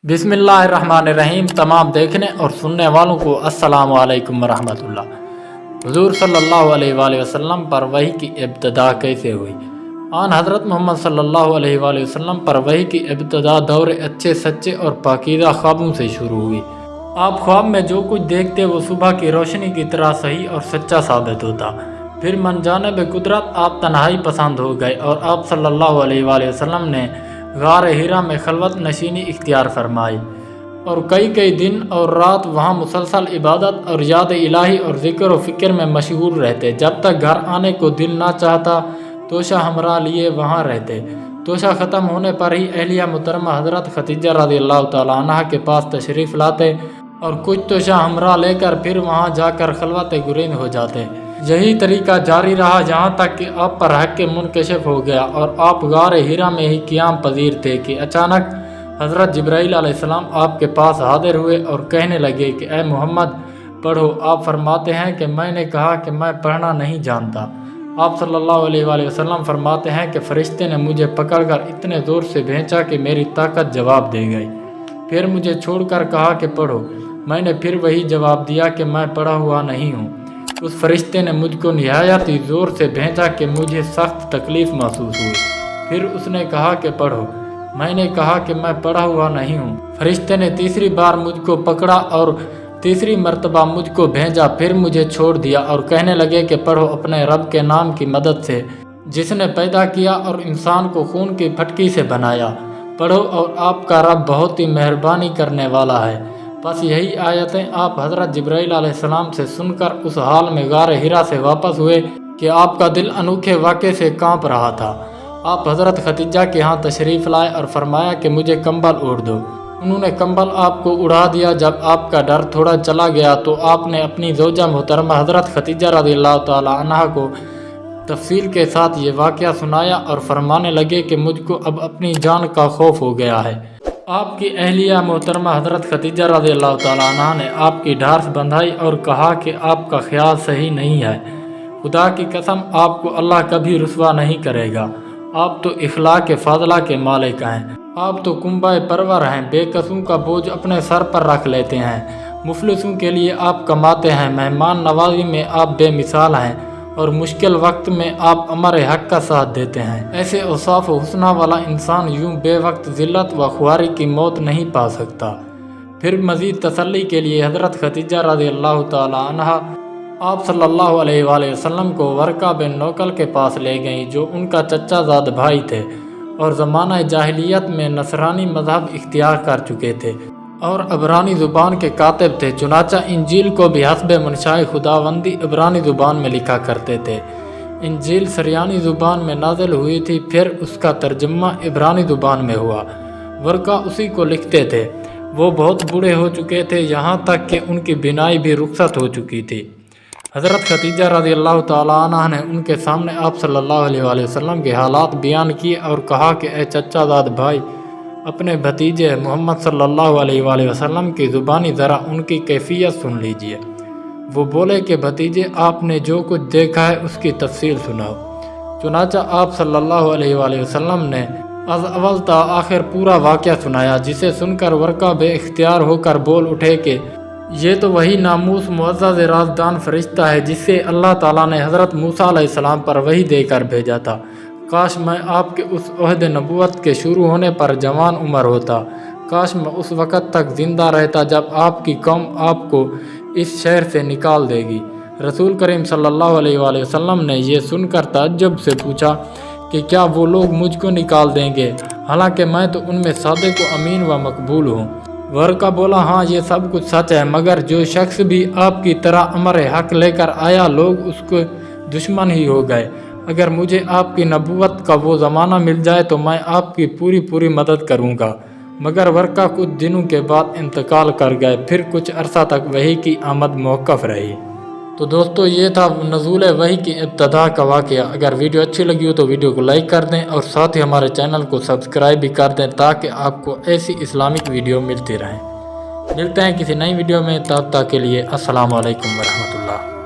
बिस्मिल्लाहिर्रहमानिर्रहीम। तमाम देखने और सुनने वालों को अस्सलाम वालेकुम वरहमतुल्लाह। हुजूर सल्लल्लाहु अलैहि वसल्लम पर वही की इब्तिदा कैसे हुई? आन हज़रत मोहम्मद सल्लल्लाहु अलैहि वसल्लम पर वही की इब्तिदा दौर अच्छे सच्चे और पाकीज़ा ख्वाबों से शुरू हुई। आप ख्वाब में जो कुछ देखते वो सुबह की रोशनी की तरह सही और सच्चा साबित होता। फिर मन जानिब कुदरत आप तन्हाई पसंद हो गए और आप सल्लल्लाहु अलैहि वसल्लम ने गार हिरा में खलवत नशीनी इख्तियार फरमाई और कई दिन और रात वहाँ मुसलसल इबादत और याद इलाही और ज़िक्र व फ़िक्र में मशगूल रहते। जब तक घर आने को दिल ना चाहता तोशा हमरा लिए वहाँ रहते। तोशा ख़त्म होने पर ही अहलिया मुहतरमा हज़रत खदीजा रज़ियल्लाहु तआला अन्हा के पास तशरीफ़ लाते और कुछ तोशा हमरा लेकर फिर वहाँ जाकर खलवत गुरेज हो जाते। यही तरीका जारी रहा यहाँ तक कि आप पर हक के मुनकशिफ हो गया और आप गार हिरा में ही क़ियाम पजीर थे कि अचानक हज़रत जिब्राईल अलैहिस्सलाम आपके पास हाजिर हुए और कहने लगे कि ए मोहम्मद पढ़ो। आप फरमाते हैं कि मैंने कहा कि मैं पढ़ना नहीं जानता। आप सल्लल्लाहु अलैहि वसल्लम फरमाते हैं कि फ़रिश्ते ने मुझे पकड़कर इतने ज़ोर से भेंचा कि मेरी ताकत जवाब दे गई। फिर मुझे छोड़कर कहा कि पढ़ो। मैंने फिर वही जवाब दिया कि मैं पढ़ा हुआ नहीं हूँ। उस फरिश्ते ने मुझको निहायत ही ज़ोर से भेजा कि मुझे सख्त तकलीफ़ महसूस हुई। फिर उसने कहा कि पढ़ो। मैंने कहा कि मैं पढ़ा हुआ नहीं हूँ। फरिश्ते ने तीसरी बार मुझको पकड़ा और तीसरी मर्तबा मुझको भेजा। फिर मुझे छोड़ दिया और कहने लगे कि पढ़ो अपने रब के नाम की मदद से जिसने पैदा किया और इंसान को खून की फटकी से बनाया। पढ़ो और आपका रब बहुत ही मेहरबानी करने वाला है। बस यही आयतें आप हज़रत जिब्राईल अलैहिस्सलाम से सुनकर उस हाल में गार हिरा से वापस हुए कि आपका दिल अनोखे वाक़े से कांप रहा था। आप हज़रत खदीजा के यहाँ तशरीफ़ लाए और फरमाया कि मुझे कंबल ओढ़ दो। उन्होंने कंबल आपको उड़ा दिया। जब आपका डर थोड़ा चला गया तो आपने अपनी ज़ौजा मोहतरमा हज़रत खदीजा रज़ियल्लाहु तआला अन्हा को तफसील के साथ ये वाक़या सुनाया और फरमाने लगे कि मुझको अब अपनी जान का खौफ हो गया है। आपकी अहलिया मोहतरमा हज़रत खदीजा रज़ियल्लाहु तआला अन्हा ने आपकी ढार्स बंधाई और कहा कि आपका ख्याल सही नहीं है। खुदा की कसम आपको अल्लाह कभी रुसवा नहीं करेगा। आप तो इखलाक फाज़ला के मालिक हैं। आप तो कुंबाए परवर हैं। बेकसूं का बोझ अपने सर पर रख लेते हैं। मुफलिसों के लिए आप कमाते हैं। मेहमान नवाजी में आप बेमिसाल हैं और मुश्किल वक्त में आप अमर हक का साथ देते हैं। ऐसे औसाफ हुस्ना वाला इंसान यूं बेवक्त ज़िल्लत व ख्वारी की मौत नहीं पा सकता। फिर मज़ीद तसल्ली के लिए हज़रत खदीजा रज़ियल्लाहु तआला अन्हा आप सल्लल्लाहु अलैहि वसल्लम को वर्का बिन नौफल के पास ले गईं जो उनका चचाज़ाद भाई थे और ज़माना जाहिलियत में नसरानी मज़हब इख्तियार कर चुके थे और अबरानी ज़ुबान के कातिब थे। चुनाचा इंजील को भी हस्ब मनशाए खुदावंदी अबरानी ज़ुबान में लिखा करते थे। इंजील सरियानी ज़ुबान में नाज़िल हुई थी, फिर उसका तर्जुमा इब्रानी ज़ुबान में हुआ। वर्का उसी को लिखते थे। वो बहुत बूढ़े हो चुके थे, यहाँ तक कि उनकी बिनाई भी रुखसत हो चुकी थी। हज़रत खदीजा रज़ियल्लाहु तआला अन्हा ने उनके सामने आप सल्लल्लाहु अलैहि वसल्लम के हालात बयान किए और कहा कि ए चचाज़ाद भाई, अपने भतीजे मोहम्मद सल्लल्लाहु अलैहि वसल्लम की ज़ुबानी ज़रा उनकी कैफियत सुन लीजिए। वो बोले कि भतीजे आपने जो कुछ देखा है उसकी तफसील सुनाओ। चुनाचा आप सल्लल्लाहु अलैहि वसल्लम ने अज़ अव्वल ता आखिर पूरा वाक़या सुनाया, जिसे सुनकर वर्का बेइख्तियार होकर बोल उठे कि ये तो वही नामूस मुअज़्ज़ज़ राज़दान फ़रिश्ता है जिससे अल्लाह ताला ने हज़रत मूसा अलैहिस्सलाम पर वही देकर भेजा था। काश मैं आपके उस ओहद नबूवत के शुरू होने पर जवान उम्र होता। काश मैं उस वक़्त तक ज़िंदा रहता जब आपकी कौम आपको इस शहर से निकाल देगी। रसूल करीम सल्लल्लाहु अलैहि वसल्लम ने यह सुनकर ताज्जुब से पूछा कि क्या वो लोग मुझको निकाल देंगे, हालांकि मैं तो उनमें सादिक़ व अमीन व मकबूल हूँ। वर्का बोला, हाँ ये सब कुछ सच है, मगर जो शख्स भी आपकी तरह अमर हक लेकर आया लोग उसके दुश्मन ही हो गए। अगर मुझे आपकी नबूवत का वो ज़माना मिल जाए तो मैं आपकी पूरी मदद करूँगा। मगर वर्का कुछ दिनों के बाद इंतकाल कर गए। फिर कुछ अरसा तक वही की आमद मौक़ूफ़ रही। तो दोस्तों ये था नज़ूल वही की इब्तिदा का वाक़या। अगर वीडियो अच्छी लगी हो तो वीडियो को लाइक कर दें और साथ ही हमारे चैनल को सब्सक्राइब भी कर दें ताकि आपको ऐसी इस्लामिक वीडियो मिलती रहें। मिलते हैं किसी नई वीडियो में, तब तक के लिए अस्सलाम वालेकुम वरहमतुल्लाह।